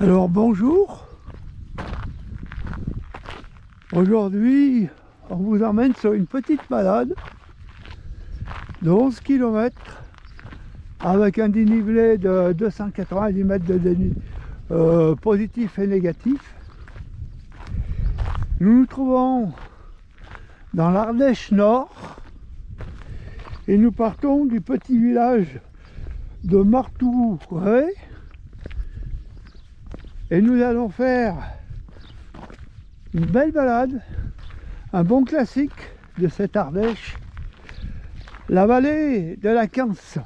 Alors bonjour, aujourd'hui on vous emmène sur une petite balade de 11 km avec un dénivelé de 290 mètres de dénivelé positif et négatif. Nous nous trouvons dans l'Ardèche Nord et nous partons du petit village de Martouret. Et nous allons faire une belle balade, un bon classique de cette Ardèche, la vallée de la Canse.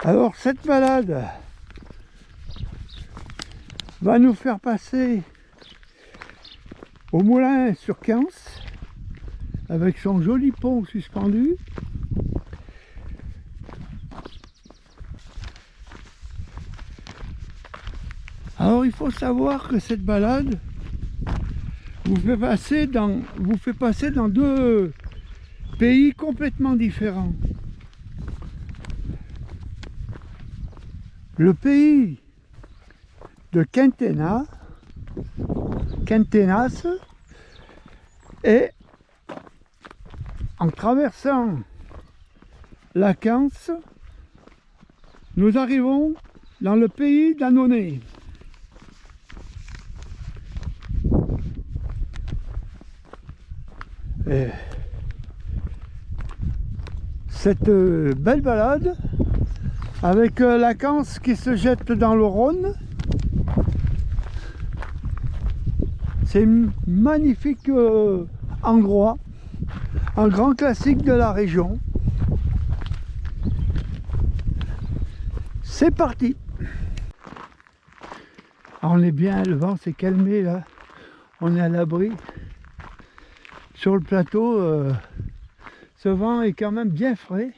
Alors cette balade va nous faire passer au moulin sur Canse, avec son joli pont suspendu. Alors il faut savoir que cette balade vous fait passer dans deux pays complètement différents. Le pays de Quintenas et en traversant la Canse, nous arrivons dans le pays d'Annonay. Et cette belle balade avec la Canse qui se jette dans le Rhône, c'est un magnifique endroit, un grand classique de la région. C'est parti. Alors on est bien, le vent s'est calmé là, on est à l'abri. Sur le plateau, ce vent est quand même bien frais.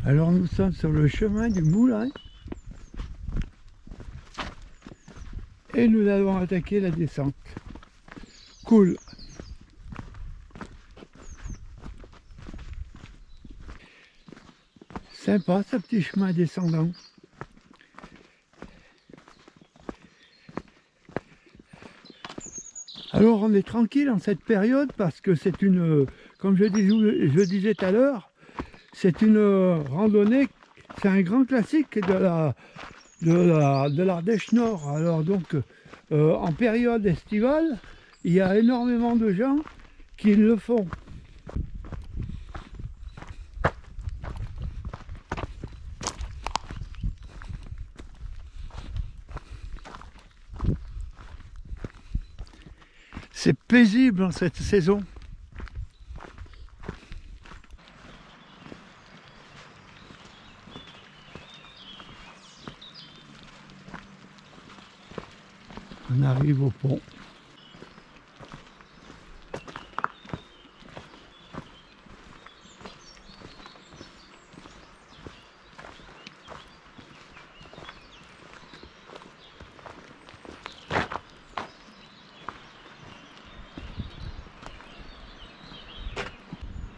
Alors nous sommes sur le chemin du moulin et nous allons attaquer la descente. Cool. Sympa ce petit chemin descendant. Alors on est tranquille en cette période parce que c'est une, comme je disais tout à l'heure, c'est une randonnée, c'est un grand classique de l'Ardèche Nord. Alors donc, en période estivale, il y a énormément de gens qui le font. C'est paisible en cette saison. On arrive au pont.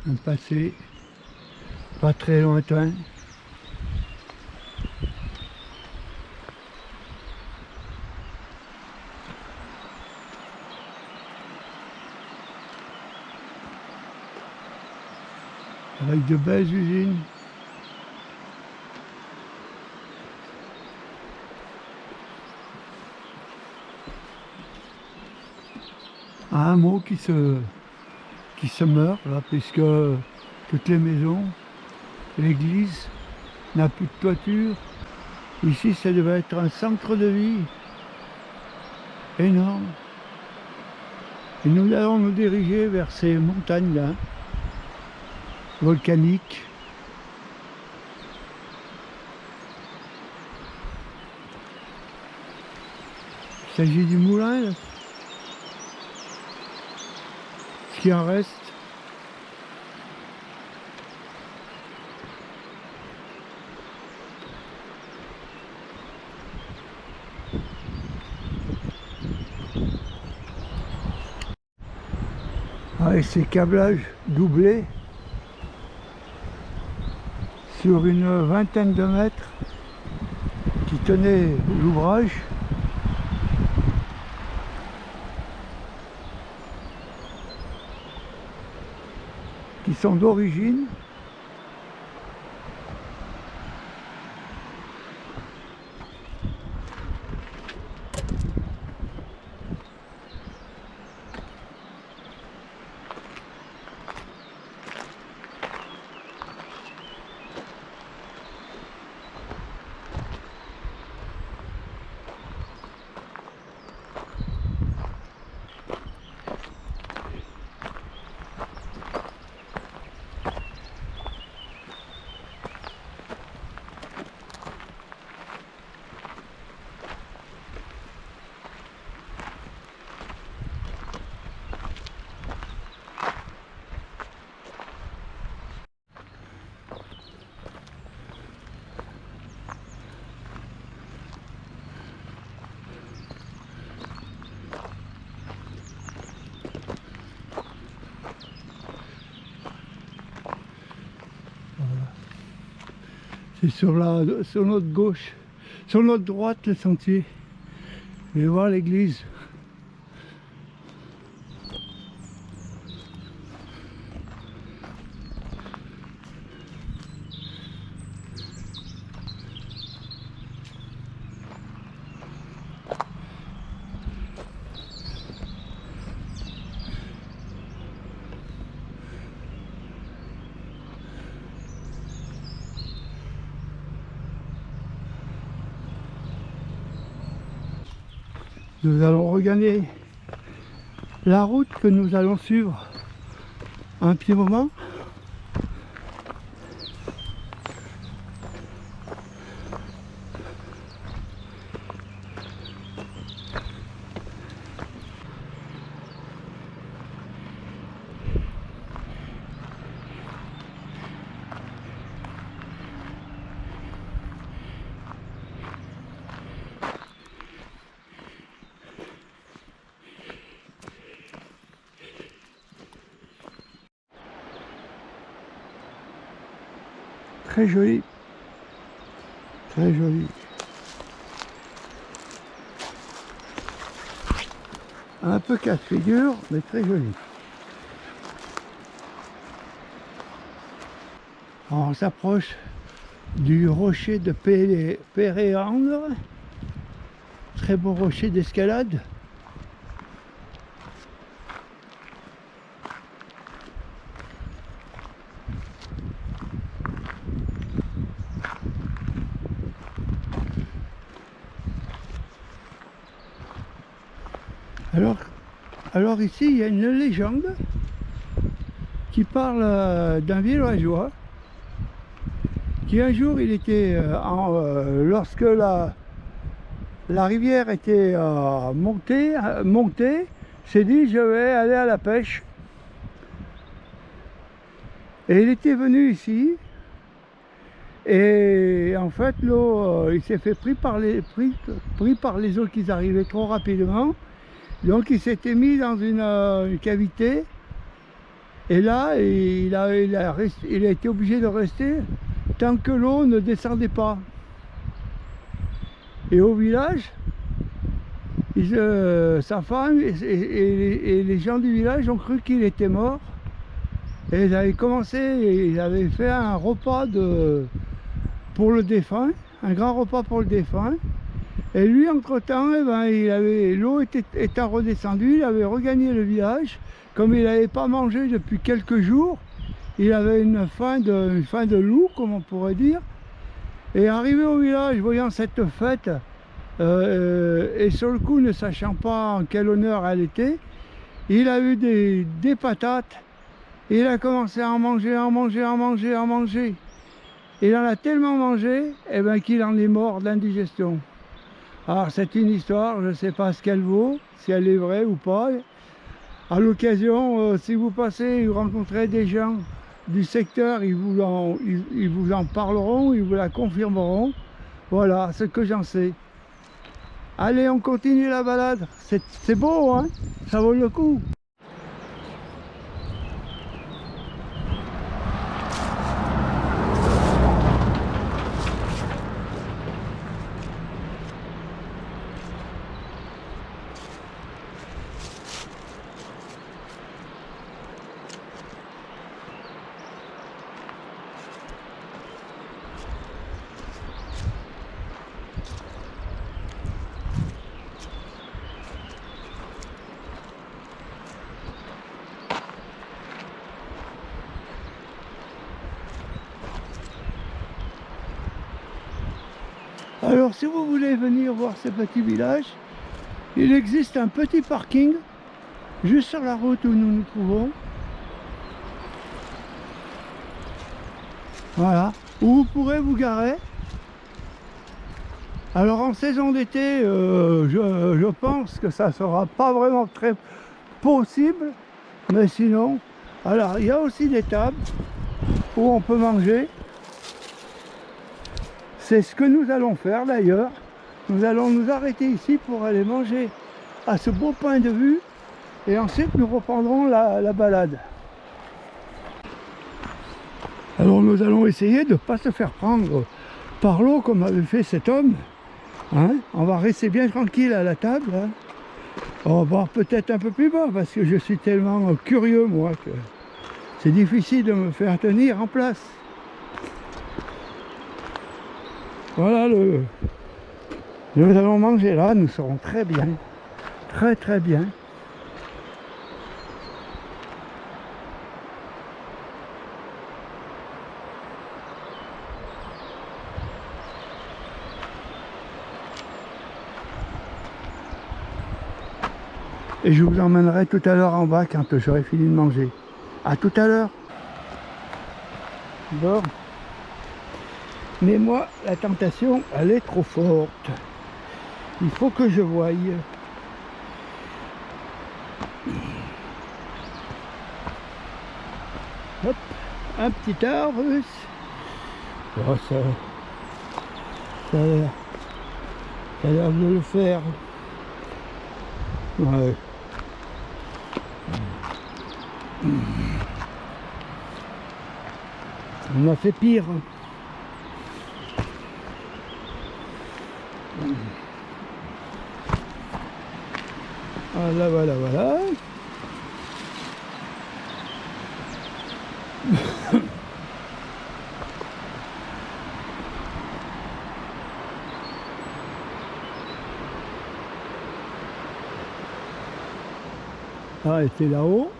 Un passé pas très lointain. Avec de belles usines. Un mot qui se meurt là, puisque toutes les maisons, l'église n'a plus de toiture. Ici ça devait être un centre de vie énorme. Et nous allons nous diriger vers ces montagnes là, volcaniques. s'agit du moulin, là. Ce qui en reste. Avec ces câblages doublés sur une vingtaine de mètres qui tenaient l'ouvrage. Qui sont d'origine. C'est sur notre gauche, sur notre droite le sentier. Vous allez voir l'église. Nous allons regagner la route que nous allons suivre un petit moment. Très joli, très joli. Un peu casse-figure, mais très joli. Alors, on s'approche du rocher de Péréandre, très beau rocher d'escalade. Alors ici, il y a une légende qui parle d'un villageois qui un jour, il était lorsque la rivière était montée, s'est dit je vais aller à la pêche. Et il était venu ici et en fait l'eau, il s'est fait pris par les eaux qui arrivaient trop rapidement. Donc il s'était mis dans une cavité et là il a été obligé de rester tant que l'eau ne descendait pas. Et au village, sa femme et les gens du village ont cru qu'il était mort. Et ils avaient fait un repas pour le défunt, un grand repas pour le défunt. Et lui, entre-temps, l'eau étant redescendue, il avait regagné le village. Comme il n'avait pas mangé depuis quelques jours, il avait une faim de loup, comme on pourrait dire. Et arrivé au village, voyant cette fête, et sur le coup, ne sachant pas en quel honneur elle était, il a eu des patates. Et il a commencé à en manger, à en manger, à en manger, à en manger. Et il en a tellement mangé qu'il en est mort d'indigestion. Alors c'est une histoire, je ne sais pas ce qu'elle vaut, si elle est vraie ou pas. À l'occasion, si vous passez, vous rencontrez des gens du secteur, ils vous en parleront, ils vous la confirmeront. Voilà ce que j'en sais. Allez, on continue la balade. C'est beau, hein? Ça vaut le coup. Alors si vous voulez venir voir ce petit village, il existe un petit parking juste sur la route où nous nous trouvons. Voilà, où vous pourrez vous garer. Alors en saison d'été, je pense que ça sera pas vraiment très possible, mais sinon, alors il y a aussi des tables où on peut manger. C'est ce que nous allons faire d'ailleurs. Nous allons nous arrêter ici pour aller manger à ce beau point de vue et ensuite nous reprendrons la balade. Alors nous allons essayer de ne pas se faire prendre par l'eau comme avait fait cet homme. Hein, on va rester bien tranquille à la table. Hein. On va voir peut-être un peu plus bas parce que je suis tellement curieux moi que c'est difficile de me faire tenir en place. Voilà, nous allons manger là, nous serons très bien, très très bien. Et je vous emmènerai tout à l'heure en bas quand j'aurai fini de manger. À tout à l'heure. Bon. Mais moi, la tentation, elle est trop forte. Il faut que je voie. Hop, un petit arbre. Oh, ça a l'air de le faire. Ouais. On a fait pire. Voilà, voilà, voilà. Ah, elle était là-haut.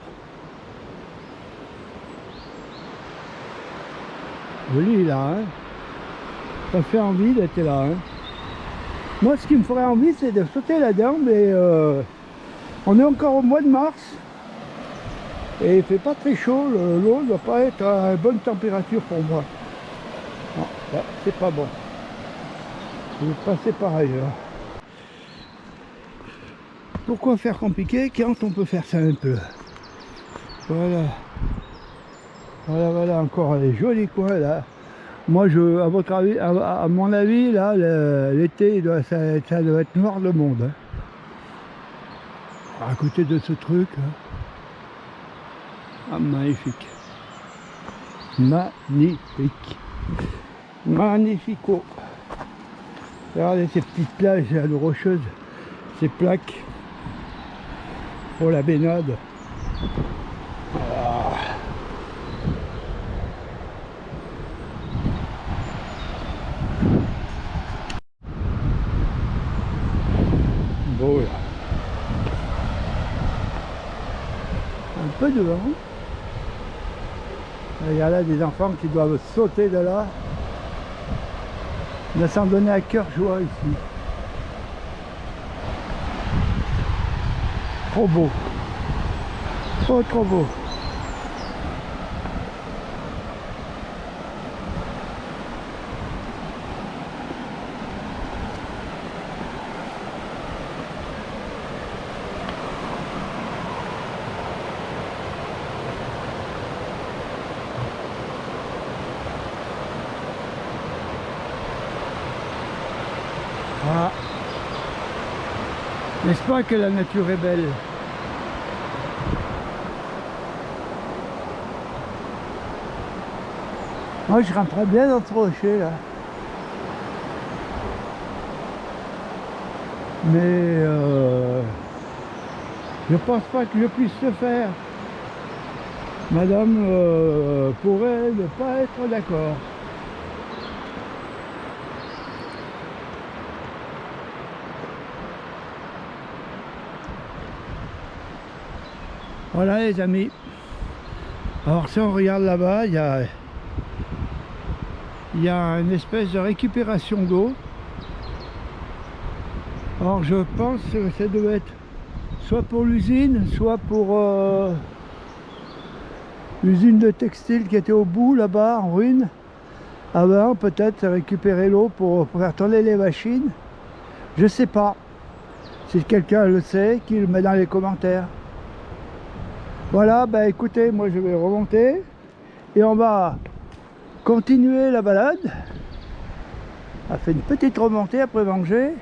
Joli là, hein. Ça fait envie d'être là, hein. Moi, ce qui me ferait envie, c'est de sauter là-dedans, mais on est encore au mois de mars. Et il fait pas très chaud, l'eau ne doit pas être à bonne température pour moi. Non, là, c'est pas bon. Je vais passer par ailleurs. Pourquoi faire compliqué quand on peut faire ça un peu? Voilà. Voilà, voilà, encore les jolis coins là. Moi, à votre avis, à mon avis, là, l'été, ça doit être noir le monde. Hein. À côté de ce truc. Hein. Ah, magnifique. Magnifique. Magnifico. Regardez ces petites plages là, de rocheuses, ces plaques pour la baignade. Ah. Beau là. Un peu de vent. Il y a là des enfants qui doivent sauter de là. On va s'en donner à cœur joie ici. Trop beau. Oh, trop beau. Ah. N'est-ce pas que la nature est belle? Moi je rentrerais bien dans ce rocher là. Mais je pense pas que je puisse le faire. Madame pourrait ne pas être d'accord. Voilà les amis. Alors si on regarde là-bas, il y a une espèce de récupération d'eau. Alors je pense que ça devait être soit pour l'usine, soit pour l'usine de textile qui était au bout là-bas en ruine. Avant peut-être récupérer l'eau pour faire tourner les machines. Je sais pas. Si quelqu'un le sait, qu'il le met dans les commentaires. Voilà, bah écoutez, moi je vais remonter et on va continuer la balade. On a fait une petite remontée après manger.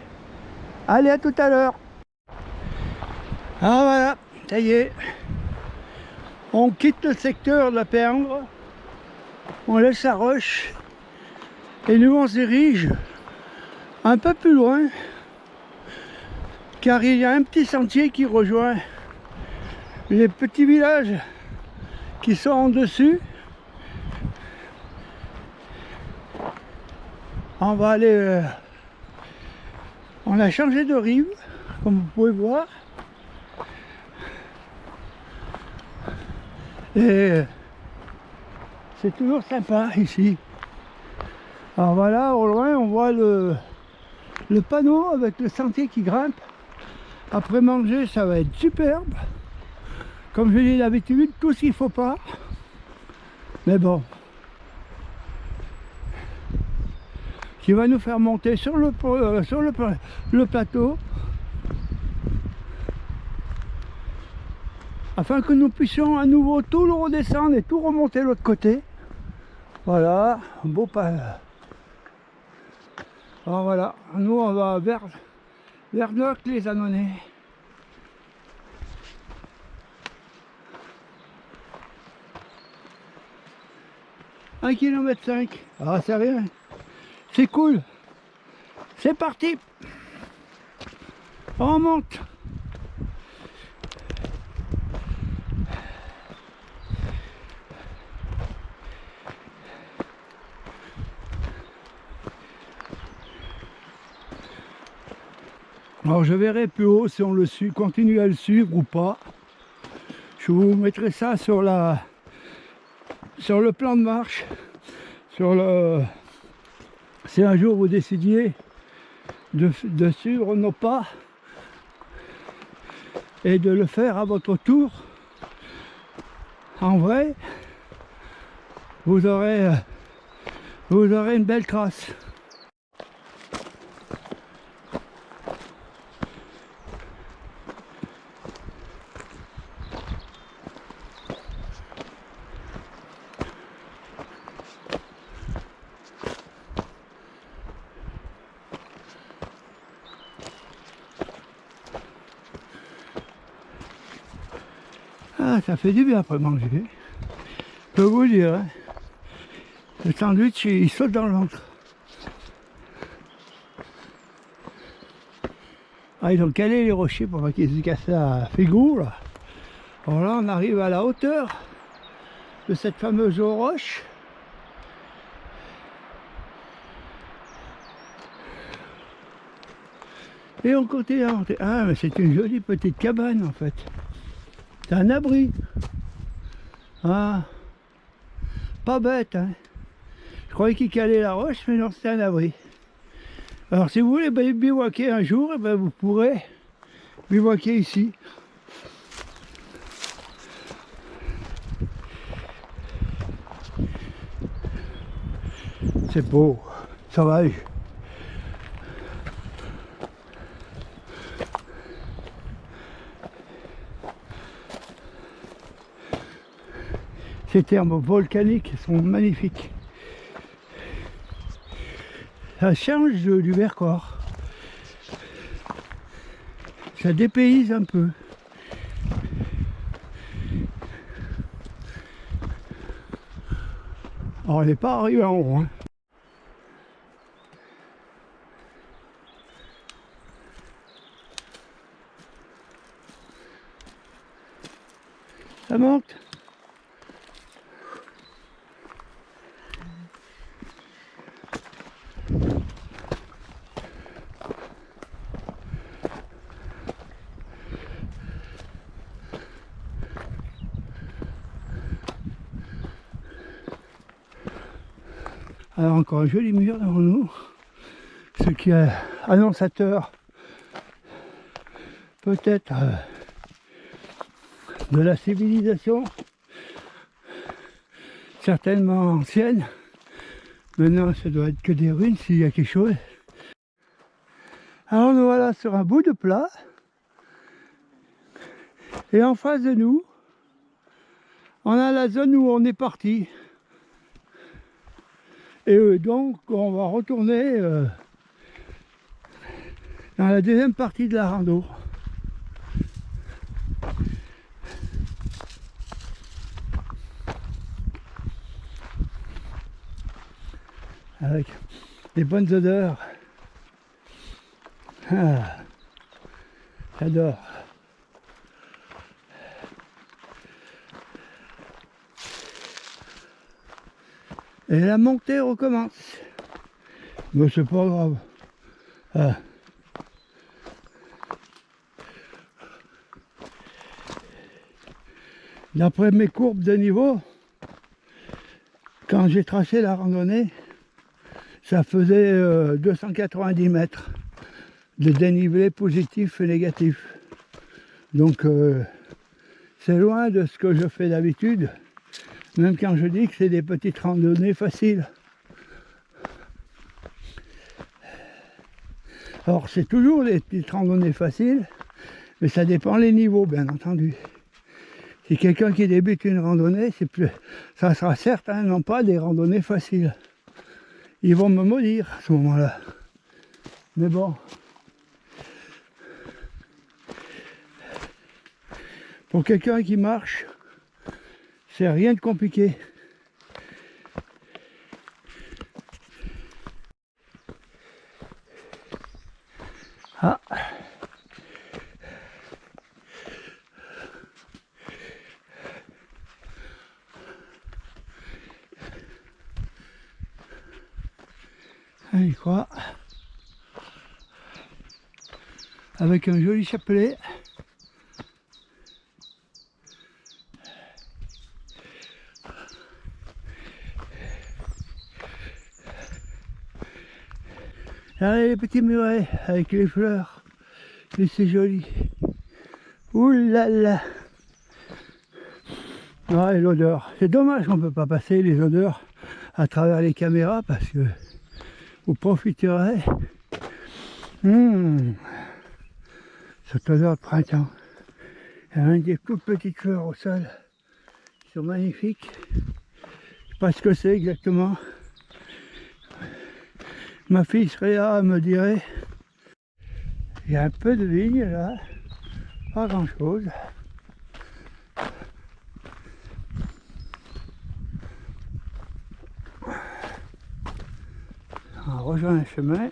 Allez, à tout à l'heure. Ah voilà, ça y est. On quitte le secteur de la Perdre. On laisse la roche. Et nous on se dirige un peu plus loin. Car il y a un petit sentier qui rejoint les petits villages qui sont en dessus. On va aller... on a changé de rive, comme vous pouvez voir. Et c'est toujours sympa ici. Alors voilà, au loin, on voit le panneau avec le sentier qui grimpe. Après manger, ça va être superbe. Comme je dis d'habitude, tout ce qu'il ne faut pas. Mais bon. Qui va nous faire monter sur le plateau. Afin que nous puissions à nouveau tout le redescendre et tout remonter de l'autre côté. Voilà, un beau pas. Alors voilà, nous on va vers les Annonay. 1,5 km. Ah, c'est rien. C'est cool. C'est parti. On monte. Alors je verrai plus haut si on le suit, continue à le suivre ou pas. Je vous mettrai ça sur le plan de marche. Si un jour vous décidiez de suivre nos pas et de le faire à votre tour, en vrai, vous aurez une belle trace. Ah, ça fait du bien après manger. Je peux vous dire, hein. Le sandwich, il saute dans le ventre. Ah, ils ont calé les rochers pour pas qu'ils se cassent la figure, là. Alors là, on arrive à la hauteur de cette fameuse roche. Et on continue à monter. Ah, mais c'est une jolie petite cabane en fait. C'est un abri. Ah, pas bête, hein. Je croyais qu'il calait la roche, mais non, c'est un abri. Alors si vous voulez bivouaquer un jour, eh ben, vous pourrez bivouaquer ici. C'est beau, sauvage. Ces thermes volcaniques sont magnifiques. Ça change du Vercors. Ça dépayse un peu. Alors, on n'est pas arrivé en haut, hein. Ça monte. Alors encore un joli mur devant nous, ce qui est annonçateur peut-être de la civilisation, certainement ancienne. Maintenant ça doit être que des ruines s'il y a quelque chose. Alors nous voilà sur un bout de plat, et en face de nous, on a la zone où on est parti. Et donc on va retourner dans la deuxième partie de la rando. Avec des bonnes odeurs. Ah, j'adore. Et la montée recommence. Mais c'est pas grave. Ah. D'après mes courbes de niveau, quand j'ai tracé la randonnée, ça faisait 290 mètres de dénivelé positif et négatif. Donc c'est loin de ce que je fais d'habitude, même quand je dis que c'est des petites randonnées faciles. Alors c'est toujours des petites randonnées faciles, mais ça dépend les niveaux, bien entendu. Si quelqu'un qui débute une randonnée, ça sera certainement pas des randonnées faciles. Ils vont me maudire à ce moment-là. Mais bon. Pour quelqu'un qui marche, c'est rien de compliqué. Ah. Je crois. Avec un joli chapelet. Allez, les petits murets avec les fleurs. Et c'est joli. Ouh là là. Ouais, l'odeur. C'est dommage qu'on ne peut pas passer les odeurs à travers les caméras parce que vous profiterez. Cette odeur de printemps. Il y a des toutes petites fleurs au sol qui sont magnifiques. Je ne sais pas ce que c'est exactement. Ma fille Sréa me dirait. Il y a un peu de vigne là, pas grand chose. On rejoint un chemin.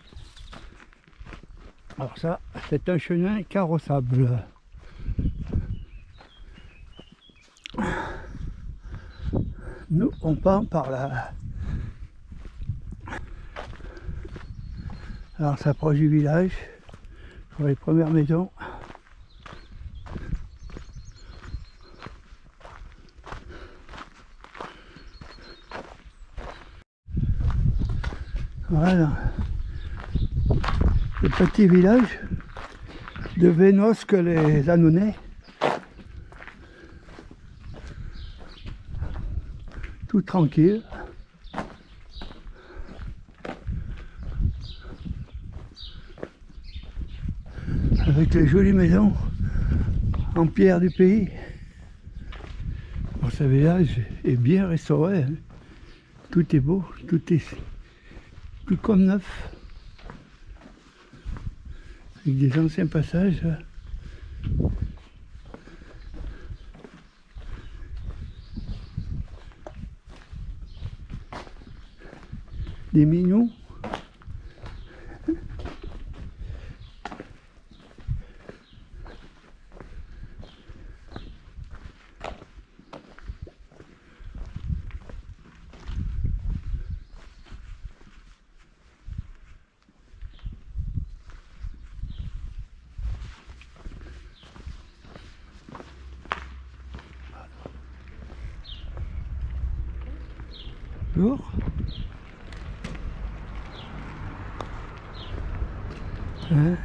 Alors ça, c'est un chemin carrossable. Nous, on part par là. Alors on s'approche du village, pour les premières maisons. Voilà. Le petit village de Vénosque les Annonais. Tout tranquille. Avec les jolies maisons en pierre du pays. Bon, ce village est bien restauré, hein. Tout est beau, tout est tout comme neuf. Avec des anciens passages Des mignons. Bonjour. Hein.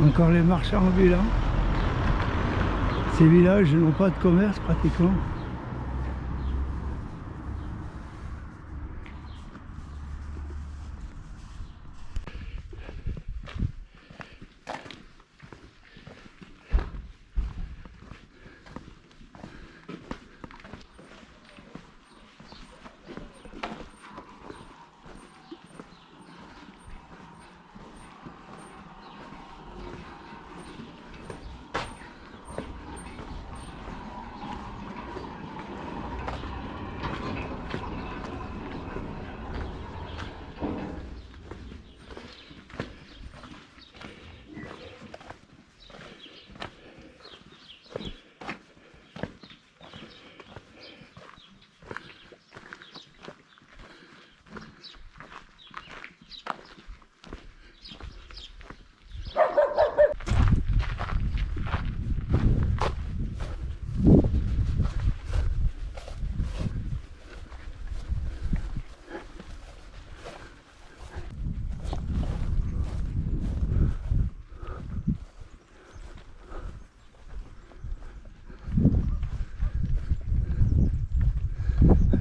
Encore les marchands ambulants. Ces villages n'ont pas de commerce pratiquement.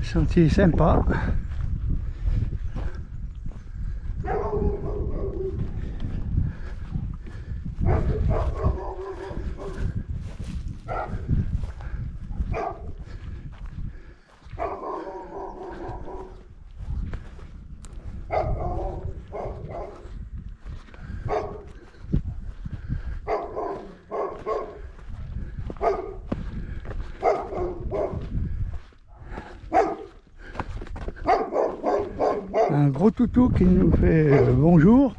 Sentier sympa. Un gros toutou qui nous fait bonjour.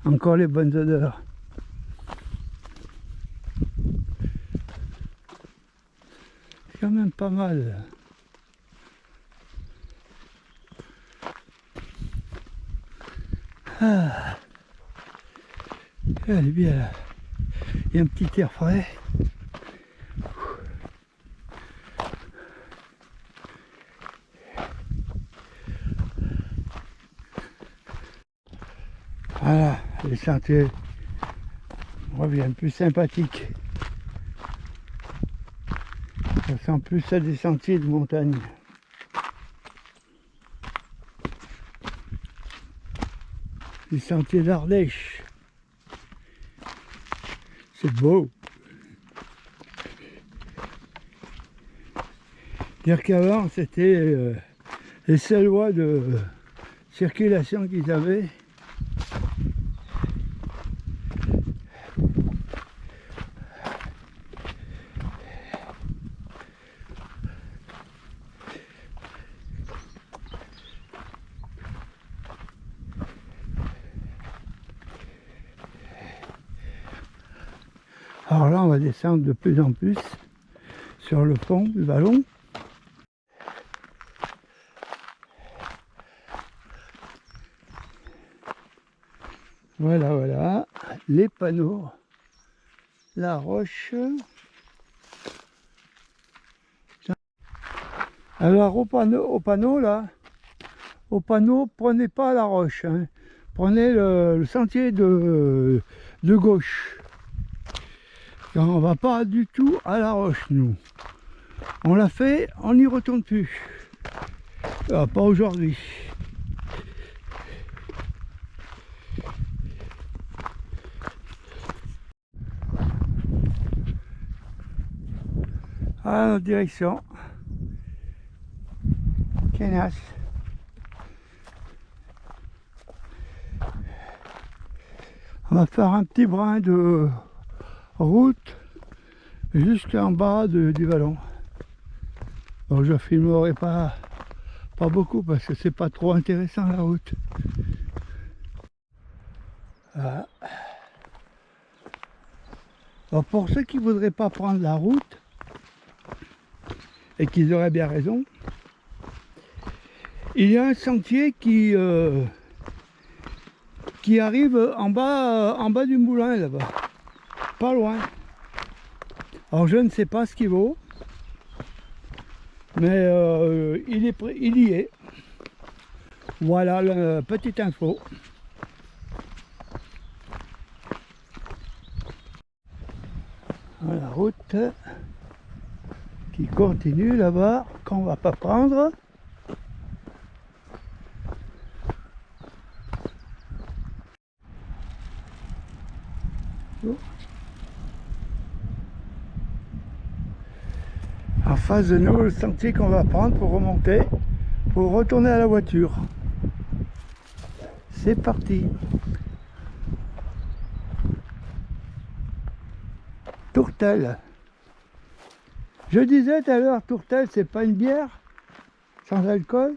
Encore les bonnes odeurs. C'est quand même pas mal. Ah. Elle est bien là. Il y a un petit air frais. Voilà, les sentiers reviennent plus sympathiques. Ça ressemble plus à des sentiers de montagne. Les sentiers d'Ardèche. C'est beau. Dire qu'avant, c'était les seules voies de circulation qu'ils avaient. Alors là, on va descendre de plus en plus. sur le fond du vallon. Voilà, voilà, les panneaux, la roche. Alors au panneau là, prenez pas la roche, hein. Prenez le sentier de gauche. Car on va pas du tout à la roche, nous. On l'a fait, on n'y retourne plus. Ah, pas aujourd'hui. À notre direction. Kenas. On va faire un petit brin de route jusqu'en bas du vallon. Donc je filmerai pas beaucoup parce que c'est pas trop intéressant la route. Voilà. Alors pour ceux qui voudraient pas prendre la route, et qu'ils auraient bien raison, il y a un sentier qui arrive en bas du moulin là-bas, pas loin. Alors je ne sais pas ce qu'il vaut, mais il y est. Voilà la petite info. La route qui continue là-bas, qu'on va pas prendre. En face de nous, le sentier qu'on va prendre pour remonter, pour retourner à la voiture. C'est parti. Tourtel. Je disais tout à l'heure, Tourtel, c'est pas une bière sans alcool.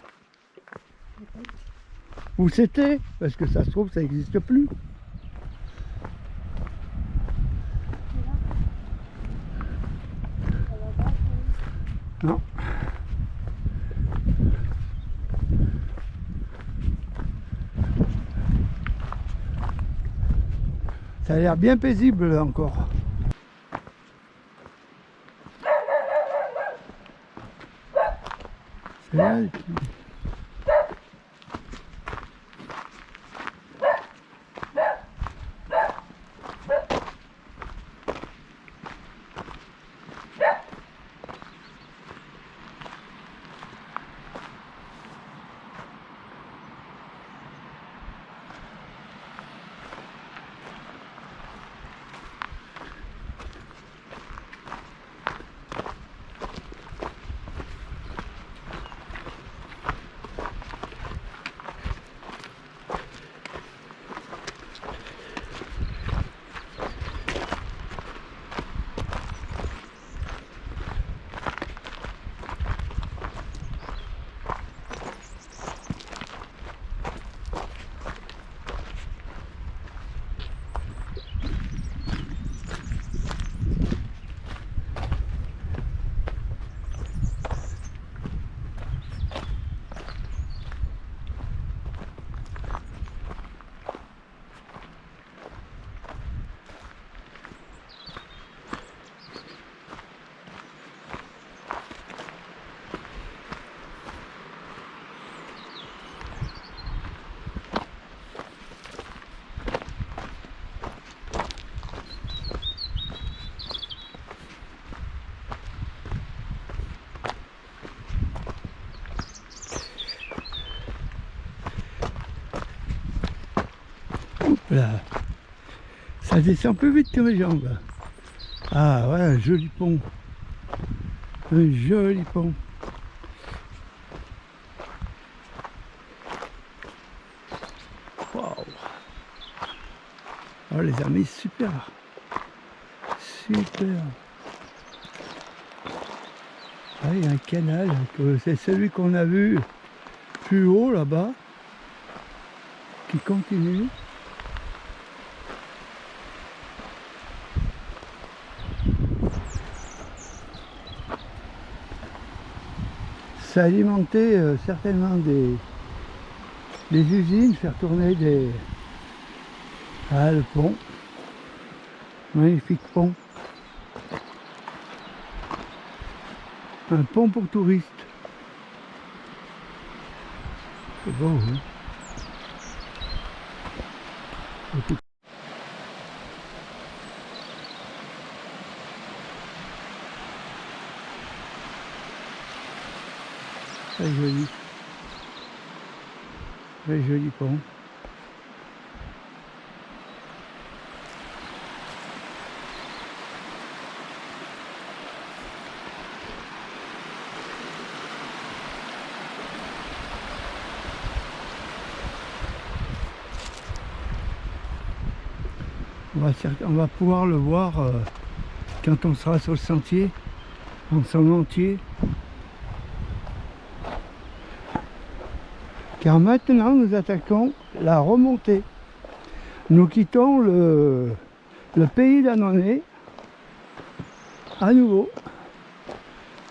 Ou c'était, parce que ça se trouve, ça n'existe plus. Non. Ça a l'air bien paisible là encore. C'est là, là. Ça descend plus vite que mes jambes. Ah ouais, un joli pont. Un joli pont. Waouh. Oh les amis, super. Super. Ah, il y a un canal, c'est celui qu'on a vu plus haut là-bas, qui continue. Ça alimentait certainement des usines, faire tourner des... Ah, le pont. Magnifique pont. Un pont pour touristes. C'est beau, hein? Très joli. Très joli pont. On va pouvoir le voir quand on sera sur le sentier, en son entier. Car maintenant nous attaquons la remontée. Nous quittons le pays d'Annonay à nouveau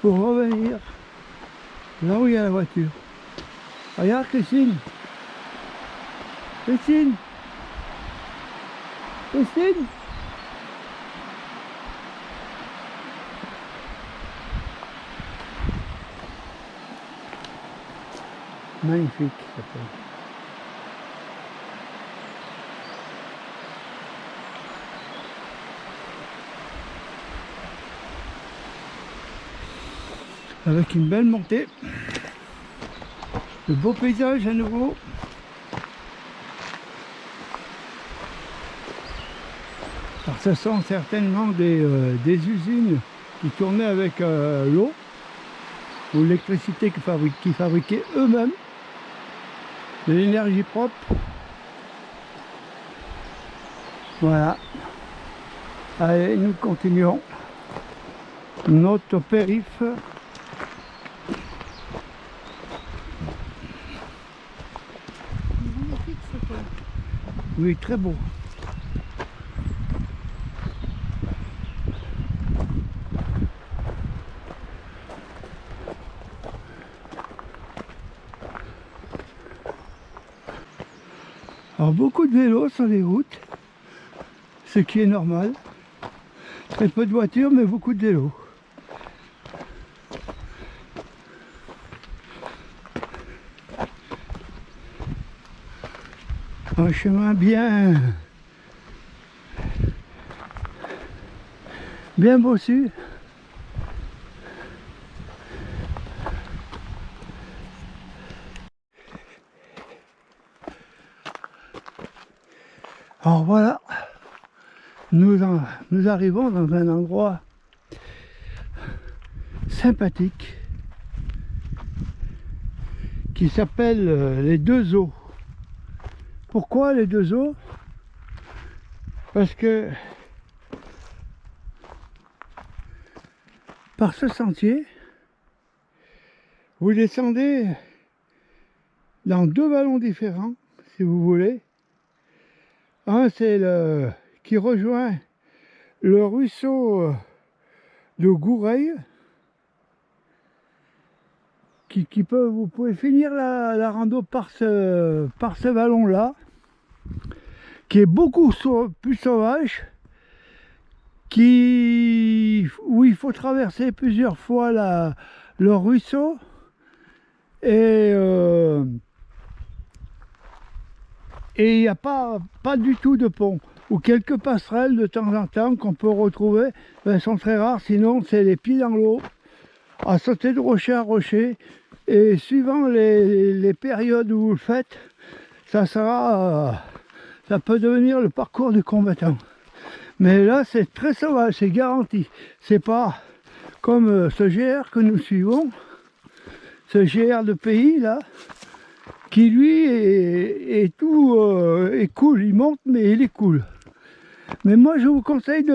pour revenir là où il y a la voiture. Regarde Christine. Christine. Christine. Magnifique ça fait. Avec une belle montée, de beaux paysages à nouveau. Alors ce sont certainement des usines qui tournaient avec l'eau ou l'électricité qu'ils fabriquaient eux-mêmes, de l'énergie propre. Voilà. Allez, nous continuons notre périph'. Oui, très beau. Alors beaucoup de vélos sur les routes, ce qui est normal. Très peu de voitures, mais beaucoup de vélos. Un chemin bien bossu. Alors voilà, nous arrivons dans un endroit sympathique qui s'appelle les Deux Eaux. Pourquoi les Deux Eaux? Parce que par ce sentier, vous descendez dans deux vallons différents, si vous voulez. Un, c'est le qui rejoint le ruisseau de Goureil, vous pouvez finir la rando par ce vallon-là, qui est beaucoup plus sauvage, où il faut traverser plusieurs fois le ruisseau, et il n'y a pas du tout de pont, ou quelques passerelles de temps en temps qu'on peut retrouver, mais elles sont très rares, sinon c'est les pieds dans l'eau, à sauter de rocher à rocher, et suivant les périodes où vous le faites, ça peut devenir le parcours du combattant. Mais là c'est très sauvage, c'est garanti. C'est pas comme ce GR que nous suivons, ce GR de pays là, qui lui est cool, il monte mais il est cool. Mais moi je vous conseille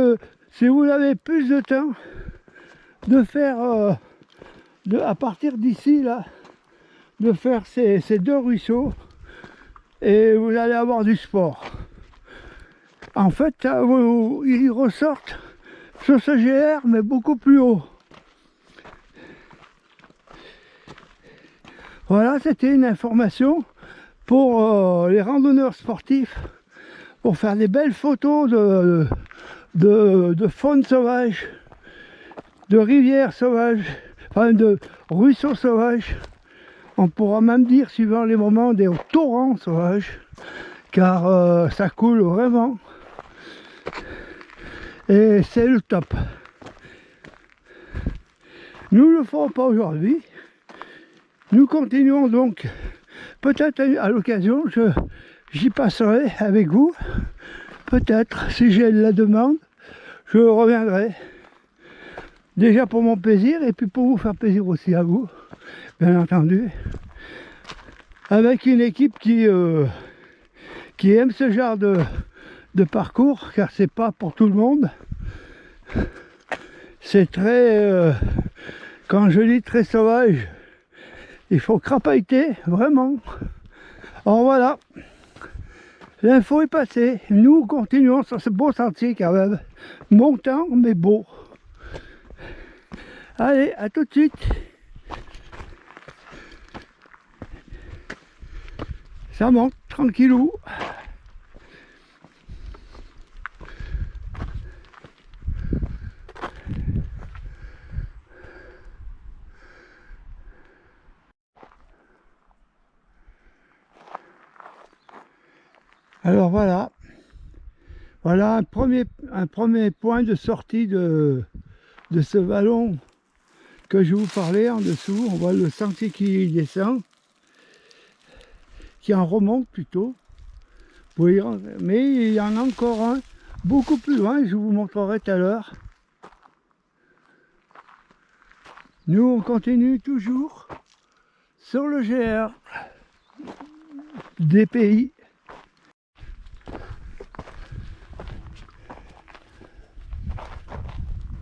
si vous avez plus de temps, de faire à partir d'ici là, de faire ces deux ruisseaux, et vous allez avoir du sport. En fait, ils ressortent sur ce GR mais beaucoup plus haut. Voilà, c'était une information pour les randonneurs sportifs, pour faire des belles photos de faune sauvage, de rivières sauvages, enfin de ruisseaux sauvages. On pourra même dire, suivant les moments, des torrents sauvages, car ça coule vraiment. Et c'est le top. Nous ne le ferons pas aujourd'hui. Nous continuons donc, peut-être à l'occasion, j'y passerai avec vous. Peut-être, si j'ai la demande, je reviendrai. Déjà pour mon plaisir et puis pour vous faire plaisir aussi à vous, bien entendu. Avec une équipe qui aime ce genre de parcours, car c'est pas pour tout le monde. C'est très, quand je dis très sauvage, il faut crapahuter, vraiment. Alors voilà, l'info est passée. Nous continuons sur ce beau sentier quand même. Montant, mais beau. Allez, à tout de suite. Ça monte, tranquillou. Alors voilà, voilà un premier point de sortie de ce vallon que je vous parlais en dessous. On voit le sentier qui descend, qui en remonte plutôt. Mais il y en a encore un beaucoup plus loin, je vous montrerai tout à l'heure. Nous on continue toujours sur le GR des pays.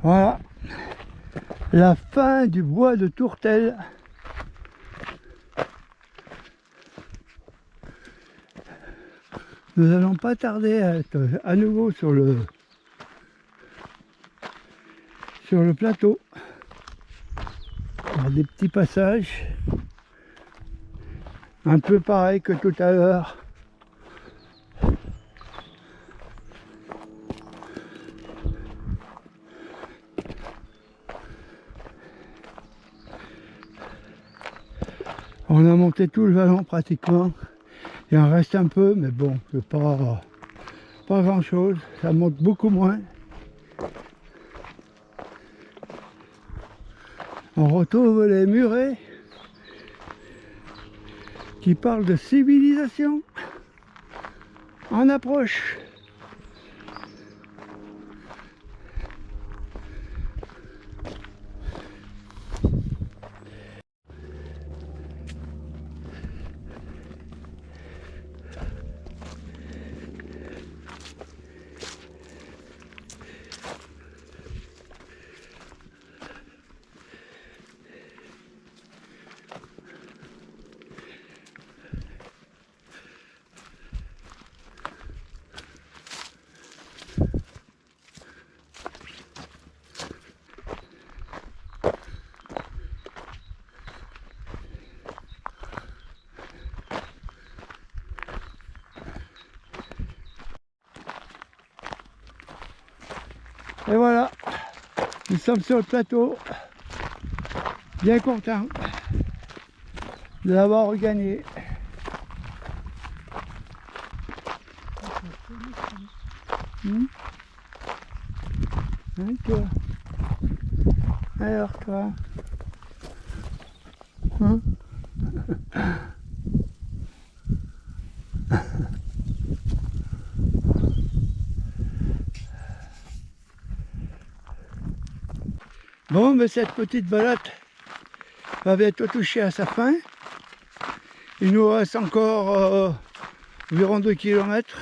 Voilà, la fin du bois de tourtelle. Nous n'allons pas tarder à être à nouveau sur le plateau. Il y a des petits passages, un peu pareil que tout à l'heure. On a monté tout le vallon pratiquement. Il en reste un peu, mais bon, c'est pas grand chose. Ça monte beaucoup moins. On retrouve les murets qui parlent de civilisation en approche. Et voilà, nous sommes sur le plateau, bien contents de l'avoir regagné. Hein, toi? Alors toi, hein? Bon, mais cette petite balade va bientôt toucher à sa fin. Il nous reste encore environ 2 km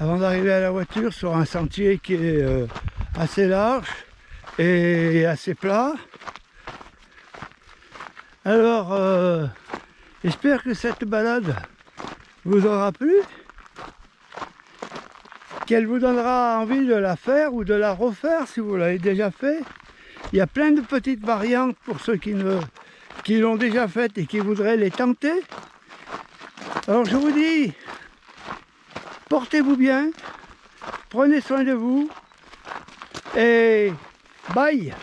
avant d'arriver à la voiture sur un sentier qui est assez large et assez plat. Alors, j'espère que cette balade vous aura plu, qu'elle vous donnera envie de la faire ou de la refaire si vous l'avez déjà fait. Il y a plein de petites variantes pour ceux qui qui l'ont déjà faites et qui voudraient les tenter. Alors je vous dis, portez-vous bien, prenez soin de vous et bye!